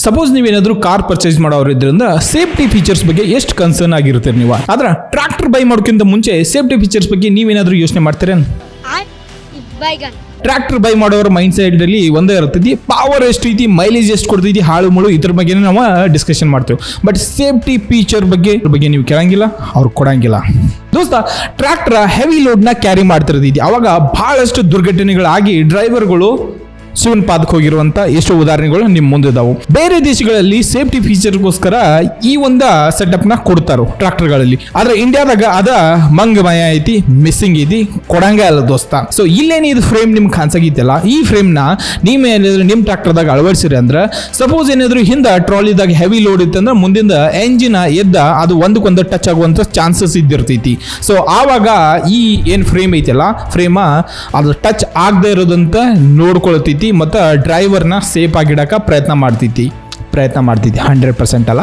Suppose ನೀವೇನಾದ್ರೂ car purchase ಮಾಡೋರು ಇದ್ರಿಂದ ಸೇಫ್ಟಿ ಫೀಚರ್ಸ್ ಬಗ್ಗೆ ಎಷ್ಟು ಕನ್ಸರ್ನ್ ಆಗಿರ್ತೀರಿ ನೀವು. ಆದ್ರೆ ಟ್ರಾಕ್ಟರ್ ಬೈ ಮಾಡೋಕ್ಕಿಂತ ಮುಂಚೆ ಸೇಫ್ಟಿ ಫೀಚರ್ಸ್ ಬಗ್ಗೆ ನೀವೇನಾದ್ರೂ ಯೋಚನೆ ಮಾಡ್ತೀರಾ? ಟ್ರಾಕ್ಟರ್ ಬೈ ಮಾಡೋರ ಮೈಂಡ್ ಸೈಡ್ ಅಲ್ಲಿ ಒಂದೇ ಇರ್ತೈತಿ, ಪವರ್ ಎಷ್ಟು ಐತಿ, ಮೈಲೇಜ್ ಎಷ್ಟು ಕೊಡ್ತೈತಿ, ಹಾಳು ಮುಳು ಇದ್ರ ಬಗ್ಗೆ ನಾವು ಡಿಸ್ಕಷನ್ ಮಾಡ್ತೇವೆ. ಬಟ್ ಸೇಫ್ಟಿ ಫೀಚರ್ ಬಗ್ಗೆ ನೀವು ಕೇಳಂಗಿಲ್ಲ, ಅವ್ರು ಕೊಡಂಗಿಲ್ಲ. ದೋಸ್ತ, ಟ್ರಾಕ್ಟರ್ ಹೆವಿ ಲೋಡ್ನ ಕ್ಯಾರಿ ಮಾಡ್ತಿರ್ತೈತಿ. ಅವಾಗ ಬಹಳಷ್ಟು ದುರ್ಘಟನೆಗಳಾಗಿ ಡ್ರೈವರ್ಗಳು ಶಿವನ್ ಪಾದಕ್ಕೆ ಹೋಗಿರುವಂತ ಎಷ್ಟೋ ಉದಾಹರಣೆಗಳು ನಿಮ್ ಮುಂದೆ ಇದಾವು. ಬೇರೆ ದೇಶಗಳಲ್ಲಿ ಸೇಫ್ಟಿ ಫೀಚರ್ಗೋಸ್ಕರ ಈ ಒಂದು ಸೆಟಪ್ ನ ಕೊಡ್ತಾರೋ ಟ್ರಾಕ್ಟರ್ಗಳಲ್ಲಿ. ಆದ್ರೆ ಇಂಡಿಯಾದಾಗ ಅದ ಮಂಗಮಯ ಐತಿ, ಮಿಸ್ಸಿಂಗ್ ಐತಿ, ಕೊಡಂಗ ಅಲ್ಲ ದೋಸ್ತ. ಸೊ ಇಲ್ಲೇನು ಇದು ಫ್ರೇಮ್ ನಿಮ್ಗೆ ಕಾಣಿಸಾಗಿತ್ತಲ್ಲ, ಈ ಫ್ರೇಮ್ ನ ನೀವು ಏನಾದ್ರು ನಿಮ್ ಟ್ರಾಕ್ಟರ್ದಾಗ ಅಳವಡಿಸಿರಿ ಅಂದ್ರೆ ಸಪೋಸ್ ಏನಾದ್ರು ಹಿಂದ ಟ್ರಾಲಿದಾಗ ಹೆವಿ ಲೋಡ್ ಇತ್ತಂದ್ರೆ ಮುಂದಿಂದ ಎಂಜಿನ್ ಎದ್ದ ಅದು ಒಂದಕ್ಕೊಂದು ಟಚ್ ಆಗುವಂತ ಚಾನ್ಸಸ್ ಇದ್ದಿರ್ತೈತಿ. ಸೊ ಆವಾಗ ಈ ಏನ್ ಫ್ರೇಮ್ ಐತಲ್ಲ, ಫ್ರೇಮ್ ಅದು ಟಚ್ ಆಗದೆ ಇರೋದಂತ ನೋಡ್ಕೊಳ್ತೈತಿ ಮತ್ತು ಡ್ರೈವರ್ನ ಸೇಫ್ ಆಗಿಡಕ ಪ್ರಯತ್ನ ಮಾಡ್ತೈತಿ. 100% ಅಲ್ಲ.